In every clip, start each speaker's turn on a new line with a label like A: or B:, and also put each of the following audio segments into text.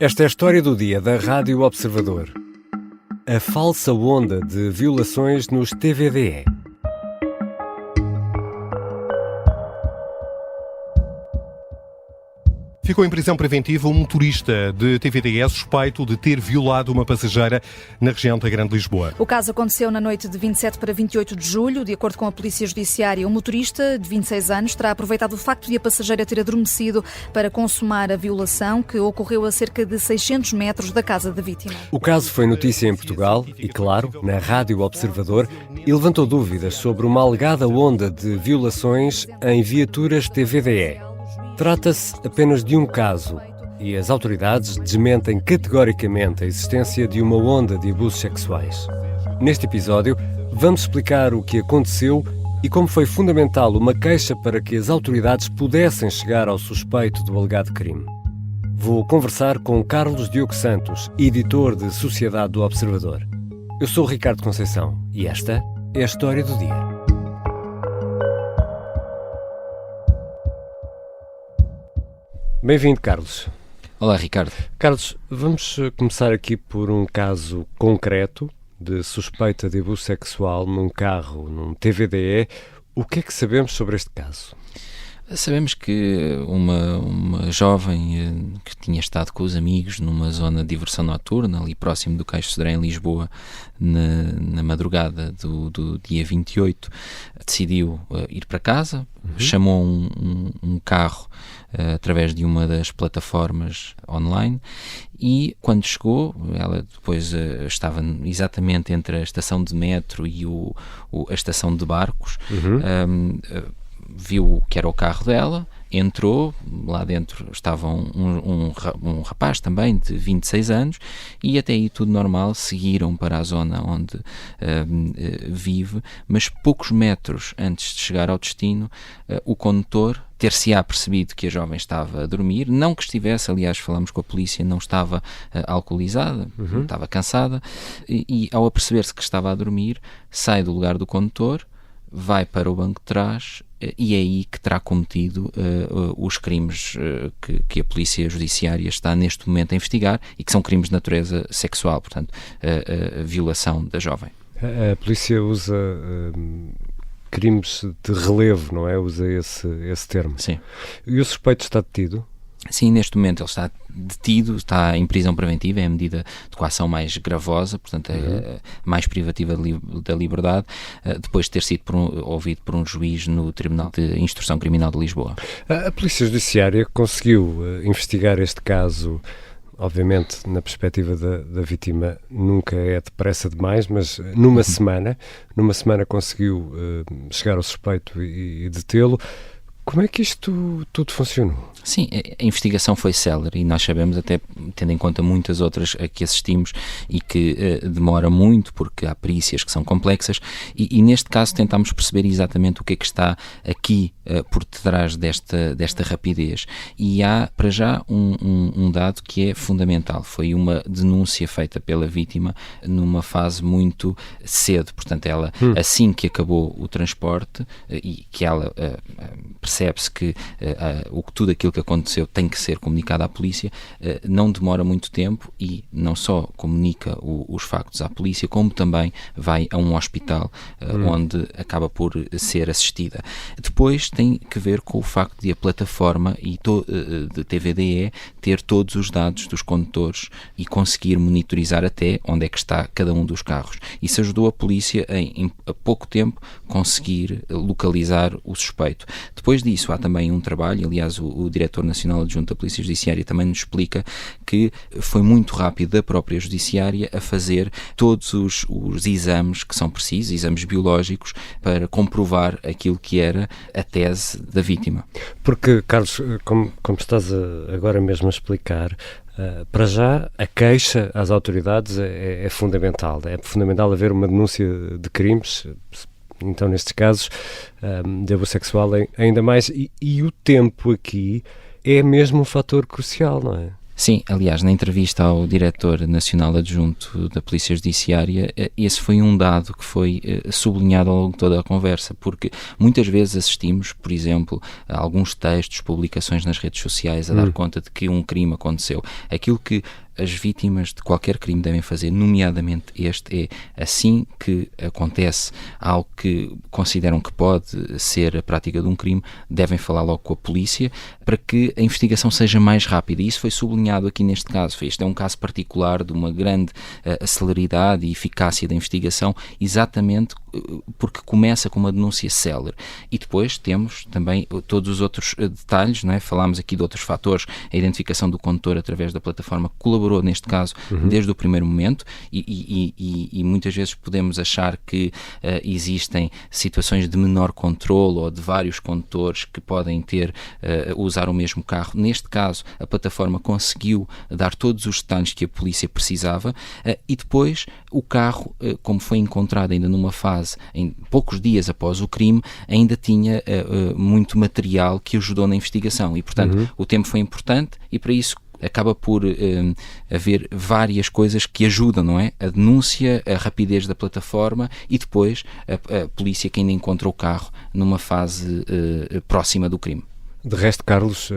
A: Esta é a história do dia da Rádio Observador. A falsa onda de violações nos TVDE.
B: Ficou em prisão preventiva um motorista de TVDE suspeito de ter violado uma passageira na região da Grande Lisboa.
C: O caso aconteceu na noite de 27 para 28 de julho. De acordo com a Polícia Judiciária, o motorista, de 26 anos, terá aproveitado o facto de a passageira ter adormecido para consumar a violação, que ocorreu a cerca de 600 metros da casa da vítima.
A: O caso foi notícia em Portugal e, claro, na Rádio Observador, e levantou dúvidas sobre uma alegada onda de violações em viaturas TVDE. Trata-se apenas de um caso e as autoridades desmentem categoricamente a existência de uma onda de abusos sexuais. Neste episódio, vamos explicar o que aconteceu e como foi fundamental uma queixa para que as autoridades pudessem chegar ao suspeito do alegado crime. Vou conversar com Carlos Diogo Santos, editor de Sociedade do Observador. Eu sou o Ricardo Conceição e esta é a história do dia. Bem-vindo, Carlos.
D: Olá, Ricardo.
A: Carlos, vamos começar aqui por um caso concreto de suspeita de abuso sexual num carro, num TVDE. O que é que sabemos sobre este caso?
D: Sabemos que uma jovem que tinha estado com os amigos numa zona de diversão noturna, ali próximo do Caixo de Sodré, em Lisboa, na madrugada do dia 28, decidiu ir para casa, chamou um carro através de uma das plataformas online e quando chegou, ela depois estava exatamente entre a estação de metro e a estação de barcos, viu que era o carro dela, entrou, lá dentro estava um rapaz também de 26 anos e até aí tudo normal, seguiram para a zona onde vive, mas poucos metros antes de chegar ao destino, o condutor ter-se-á percebido que a jovem estava a dormir, não que estivesse, aliás falámos com a polícia, não estava alcoolizada, estava cansada e ao aperceber-se que estava a dormir, sai do lugar do condutor, vai para o banco de trás e é aí que terá cometido os crimes que a Polícia Judiciária está neste momento a investigar e que são crimes de natureza sexual, portanto, a violação da jovem.
A: A polícia usa crimes de relevo, não é? Usa esse termo.
D: Sim.
A: E o suspeito está detido?
D: Sim, neste momento ele está detido, está em prisão preventiva, é a medida de coação mais gravosa, portanto é mais privativa da liberdade, depois de ter sido ouvido por um juiz no Tribunal de Instrução Criminal de Lisboa.
A: A Polícia Judiciária conseguiu investigar este caso, obviamente na perspectiva da vítima nunca é depressa demais, mas numa semana conseguiu chegar ao suspeito e detê-lo. Como é que isto tudo funcionou?
D: Sim, a investigação foi célere e nós sabemos, até tendo em conta muitas outras a que assistimos e que demora muito porque há perícias que são complexas e neste caso tentámos perceber exatamente o que é que está aqui por detrás desta rapidez e há para já um dado que é fundamental, foi uma denúncia feita pela vítima numa fase muito cedo, portanto ela assim que acabou o transporte e que ela percebe-se que tudo aquilo que aconteceu tem que ser comunicado à polícia, não demora muito tempo e não só comunica os factos à polícia, como também vai a um hospital onde acaba por ser assistida. Depois tem que ver com o facto de a plataforma de TVDE ter todos os dados dos condutores e conseguir monitorizar até onde é que está cada um dos carros. Isso ajudou a polícia em pouco tempo conseguir localizar o suspeito. Depois disso há também um trabalho, aliás o Diretor Nacional Adjunto da Polícia Judiciária também nos explica que foi muito rápido da própria Judiciária a fazer todos os exames que são precisos, exames biológicos, para comprovar aquilo que era a tese da vítima.
A: Porque, Carlos, como estás agora mesmo a explicar, para já a queixa às autoridades é fundamental. É fundamental haver uma denúncia de crimes, então nestes casos de abuso sexual ainda mais, e o tempo aqui é mesmo um fator crucial, não é?
D: Sim, aliás, na entrevista ao Diretor Nacional Adjunto da Polícia Judiciária, esse foi um dado que foi sublinhado ao longo de toda a conversa, porque muitas vezes assistimos, por exemplo, a alguns textos, publicações nas redes sociais a dar conta de que um crime aconteceu. Aquilo que as vítimas de qualquer crime devem fazer, nomeadamente este, é assim que acontece algo que consideram que pode ser a prática de um crime, devem falar logo com a polícia para que a investigação seja mais rápida. E isso foi sublinhado aqui neste caso. Este é um caso particular de uma grande celeridade e eficácia da investigação, exatamente porque começa com uma denúncia célere. E depois temos também todos os outros detalhes, não é? Falámos aqui de outros fatores, a identificação do condutor através da plataforma colaborou neste caso desde o primeiro momento e muitas vezes podemos achar que existem situações de menor controle ou de vários condutores que podem usar o mesmo carro. Neste caso, a plataforma conseguiu dar todos os detalhes que a polícia precisava e depois o carro, como foi encontrado ainda numa fase, em poucos dias após o crime, ainda tinha muito material que ajudou na investigação e, portanto, o tempo foi importante e para isso acaba por haver várias coisas que ajudam, não é? A denúncia, a rapidez da plataforma e depois a polícia que ainda encontra o carro numa fase próxima do crime.
A: De resto, Carlos,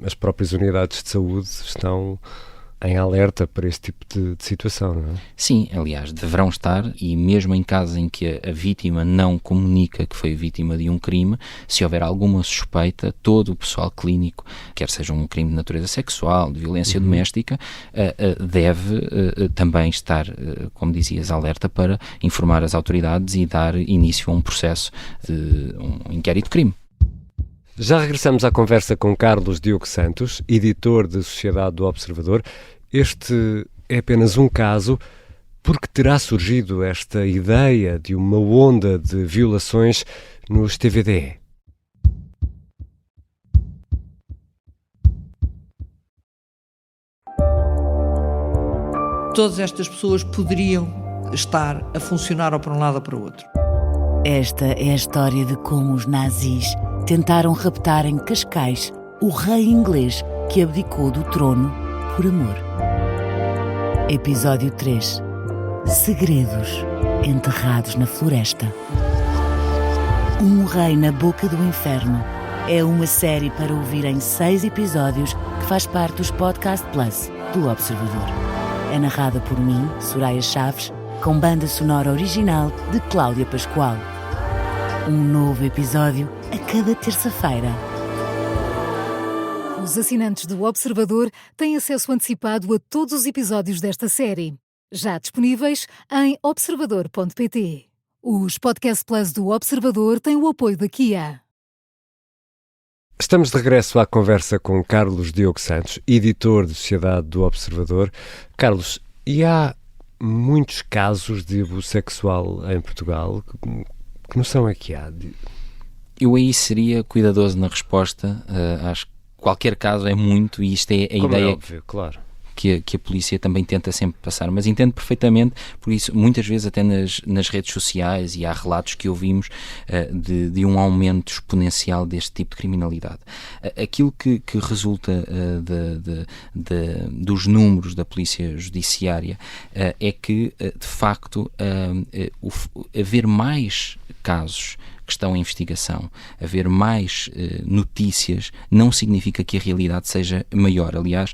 A: as próprias unidades de saúde estão em alerta para este tipo de situação, não é?
D: Sim, aliás, deverão estar, e mesmo em casos em que a vítima não comunica que foi vítima de um crime, se houver alguma suspeita, todo o pessoal clínico, quer seja um crime de natureza sexual, de violência doméstica, deve também estar, como dizias, alerta para informar as autoridades e dar início a um processo de um inquérito de crime.
A: Já regressamos à conversa com Carlos Diogo Santos, editor de Sociedade do Observador. Este é apenas um caso, porque terá surgido esta ideia de uma onda de violações nos TVDE.
E: Todas estas pessoas poderiam estar a funcionar ou para um lado ou para o outro.
F: Esta é a história de como os nazis tentaram raptar em Cascais o rei inglês que abdicou do trono por amor. Episódio 3. Segredos enterrados na floresta. Um rei na boca do inferno é uma série para ouvir em 6 episódios que faz parte dos Podcast Plus do Observador. É narrada por mim, Soraya Chaves, com banda sonora original de Cláudia Pascoal. Um novo episódio a cada terça-feira.
G: Os assinantes do Observador têm acesso antecipado a todos os episódios desta série, já disponíveis em observador.pt. Os Podcast Plus do Observador têm o apoio da Kia.
A: Estamos de regresso à conversa com Carlos Diogo Santos, editor de Sociedade do Observador. Carlos, e há muitos casos de abuso sexual em Portugal? Que noção é que há?
D: Eu aí seria cuidadoso na resposta. Acho que qualquer caso é muito, e isto é a
A: Como
D: ideia
A: é óbvio, claro,
D: que a polícia também tenta sempre passar, mas entendo perfeitamente, por isso muitas vezes até nas redes sociais e há relatos que ouvimos de um aumento exponencial deste tipo de criminalidade. Aquilo que resulta dos números da polícia judiciária é que, de facto, haver mais casos que estão em investigação, haver mais notícias, não significa que a realidade seja maior. Aliás,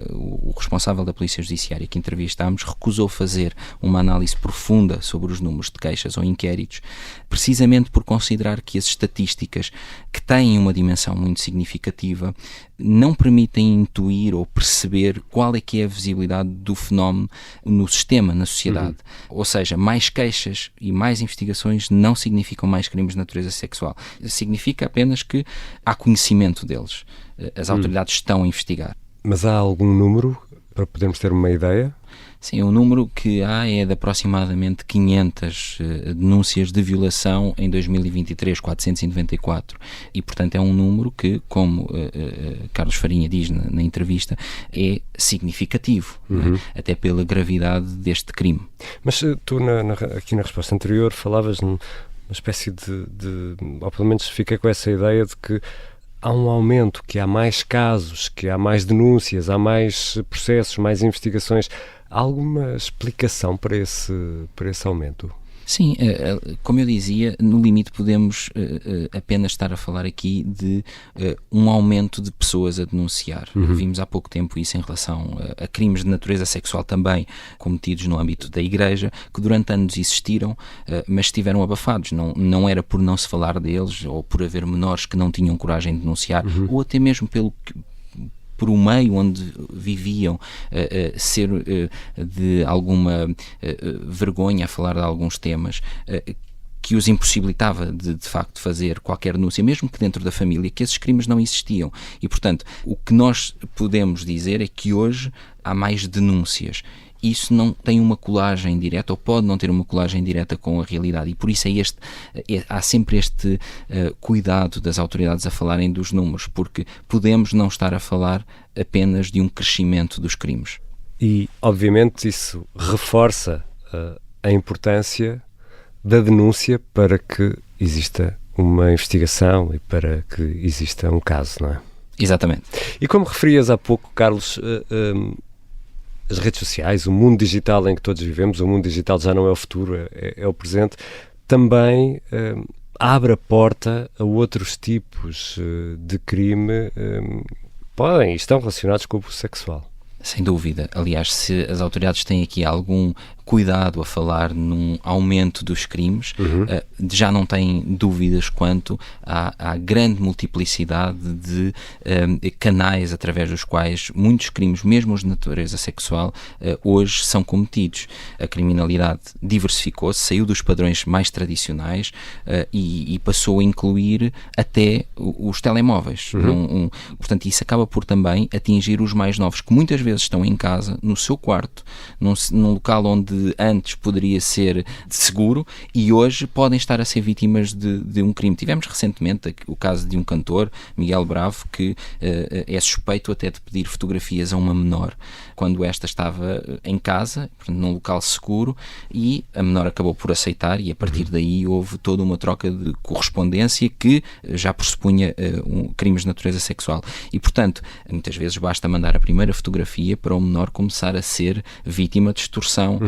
D: o responsável da Polícia Judiciária que entrevistámos recusou fazer uma análise profunda sobre os números de queixas ou inquéritos, precisamente por considerar que as estatísticas, que têm uma dimensão muito significativa, não permitem intuir ou perceber qual é que é a visibilidade do fenómeno no sistema, na sociedade. Ou seja, mais queixas e mais investigações não significam mais crimes de natureza sexual. Significa apenas que há conhecimento deles. As autoridades estão a investigar.
A: Mas há algum número para podermos ter uma ideia?
D: Sim, o número que há é de aproximadamente 500 denúncias de violação em 2023, 494. E, portanto, é um número que, como Carlos Farinha diz na entrevista, é significativo, né? Até pela gravidade deste crime.
A: Mas tu, aqui na resposta anterior, falavas numa espécie ou pelo menos fiquei com essa ideia de que há um aumento, que há mais casos, que há mais denúncias, há mais processos, mais investigações. Há alguma explicação para esse aumento?
D: Sim, como eu dizia, no limite podemos apenas estar a falar aqui de um aumento de pessoas a denunciar. Vimos há pouco tempo isso em relação a crimes de natureza sexual também cometidos no âmbito da Igreja, que durante anos existiram, mas estiveram abafados. Não era por não se falar deles, ou por haver menores que não tinham coragem de denunciar, ou até mesmo por o meio onde viviam, ser de alguma vergonha a falar de alguns temas que os impossibilitava de facto fazer qualquer denúncia, mesmo que dentro da família, que esses crimes não existiam. E, portanto, o que nós podemos dizer é que hoje há mais denúncias. Isso não tem uma colagem direta, ou pode não ter uma colagem direta com a realidade, e por isso há sempre este cuidado das autoridades a falarem dos números, porque podemos não estar a falar apenas de um crescimento dos crimes.
A: E, obviamente, isso reforça a importância da denúncia para que exista uma investigação e para que exista um caso, não é?
D: Exatamente.
A: E como referias há pouco, Carlos, as redes sociais, o mundo digital em que todos vivemos, o mundo digital já não é o futuro, é o presente, também abre a porta a outros tipos de crime podem e estão relacionados com o abuso sexual.
D: Sem dúvida. Aliás, se as autoridades têm aqui algum cuidado a falar num aumento dos crimes, já não têm dúvidas quanto à grande multiplicidade de canais através dos quais muitos crimes, mesmo os de natureza sexual, hoje são cometidos. A criminalidade diversificou-se, saiu dos padrões mais tradicionais e passou a incluir até os telemóveis. Portanto, isso acaba por também atingir os mais novos, que muitas vezes estão em casa, no seu quarto, num local onde antes poderia ser seguro e hoje podem estar a ser vítimas de um crime. Tivemos recentemente o caso de um cantor, Miguel Bravo, que é suspeito até de pedir fotografias a uma menor quando esta estava em casa, portanto, num local seguro, e a menor acabou por aceitar e a partir daí houve toda uma troca de correspondência que já pressupunha crimes de natureza sexual. E, portanto, muitas vezes basta mandar a primeira fotografia para o menor começar a ser vítima de extorsão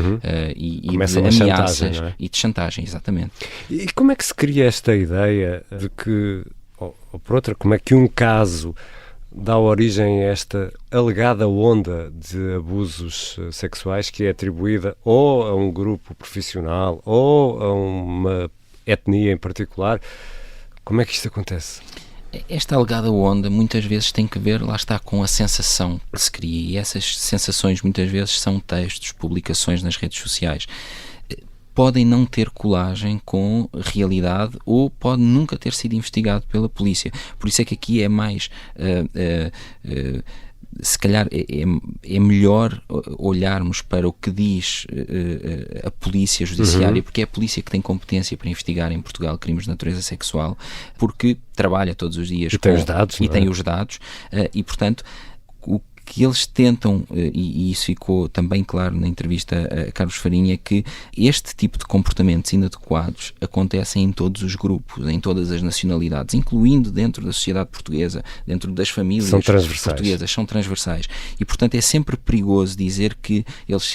D: e de ameaças e de chantagem, exatamente.
A: E como é que se cria esta ideia de que, ou por outra, como é que um caso dá origem a esta alegada onda de abusos sexuais que é atribuída ou a um grupo profissional ou a uma etnia em particular? Como é que isto acontece?
D: Esta alegada onda muitas vezes tem que ver, lá está, com a sensação que se cria, e essas sensações muitas vezes são textos, publicações nas redes sociais. Podem não ter colagem com realidade ou pode nunca ter sido investigado pela polícia. Por isso é que aqui é mais... se calhar é melhor olharmos para o que diz a polícia judiciária, porque é a polícia que tem competência para investigar em Portugal crimes de natureza sexual, porque trabalha todos os dias
A: tem os dados,
D: tem os dados, e portanto o que eles tentam, e isso ficou também claro na entrevista a Carlos Farinha, que este tipo de comportamentos inadequados acontecem em todos os grupos, em todas as nacionalidades, incluindo dentro da sociedade portuguesa, dentro das famílias portuguesas, são transversais. E, portanto, é sempre perigoso dizer que eles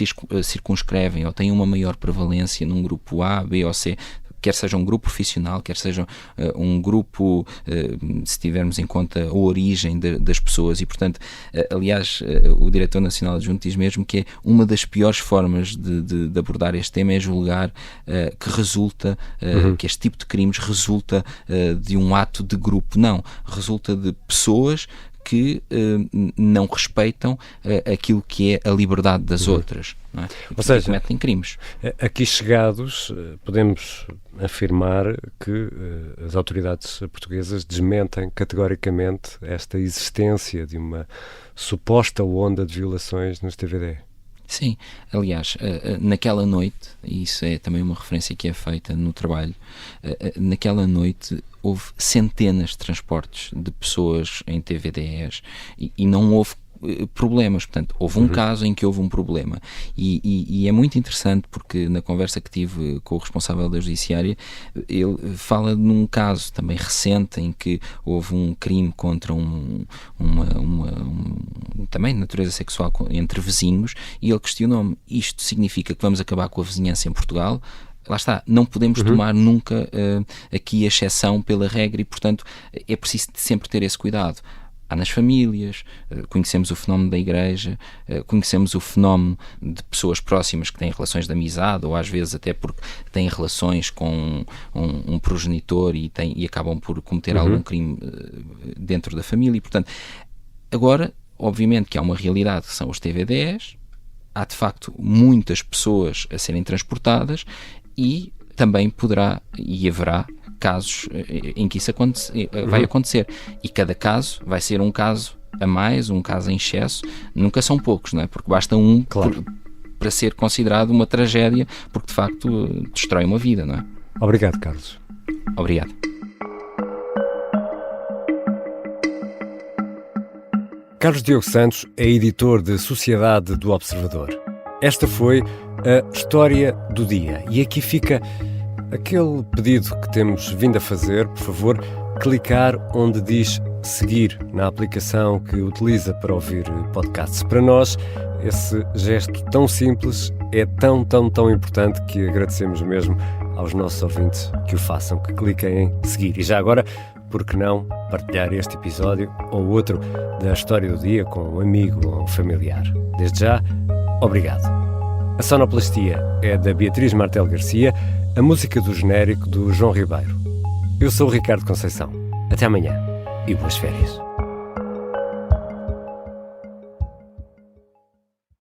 D: circunscrevem ou têm uma maior prevalência num grupo A, B ou C, quer seja um grupo profissional, quer seja um grupo, se tivermos em conta a origem das pessoas. E, portanto, aliás, o Diretor Nacional Adjunto diz mesmo que é uma das piores formas de abordar este tema é julgar que resulta, que este tipo de crimes resulta de um ato de grupo. Não, resulta de pessoas que não respeitam aquilo que é a liberdade das outras, não é? Ou seja, cometem crimes.
A: Aqui chegados, podemos afirmar que as autoridades portuguesas desmentem categoricamente esta existência de uma suposta onda de violações nos TVD.
D: Sim, aliás, naquela noite, e isso é também uma referência que é feita no trabalho, naquela noite houve centenas de transportes de pessoas em TVDs e não houve problemas. Portanto, houve um caso em que houve um problema. E é muito interessante porque na conversa que tive com o responsável da Judiciária, ele fala num caso também recente em que houve um crime contra também de natureza sexual entre vizinhos, e ele questionou-me: isto significa que vamos acabar com a vizinhança em Portugal? Lá está, não podemos tomar nunca aqui a exceção pela regra, e portanto é preciso sempre ter esse cuidado. Há nas famílias, conhecemos o fenómeno da igreja, conhecemos o fenómeno de pessoas próximas que têm relações de amizade, ou às vezes até porque têm relações com um progenitor e acabam por cometer algum crime dentro da família. E, portanto, agora, obviamente que há uma realidade que são os TVDs, há de facto muitas pessoas a serem transportadas, e também poderá e haverá casos em que isso vai acontecer, e cada caso vai ser um caso a mais, um caso em excesso. Nunca são poucos, não é? Porque basta um para ser considerado uma tragédia, porque de facto destrói uma vida, não é?
A: Obrigado, Carlos.
D: Obrigado.
A: Carlos Diogo Santos é editor de Sociedade do Observador. Esta foi a História do Dia, e aqui fica aquele pedido que temos vindo a fazer: por favor, clicar onde diz seguir na aplicação que utiliza para ouvir podcasts. Para nós, esse gesto tão simples é tão importante que agradecemos mesmo aos nossos ouvintes que o façam, que cliquem em seguir. E já agora, por que não partilhar este episódio ou outro da História do Dia com um amigo ou um familiar? Desde já, obrigado. A sonoplastia é da Beatriz Martel Garcia, a música do genérico do João Ribeiro. Eu sou o Ricardo Conceição. Até amanhã e boas férias.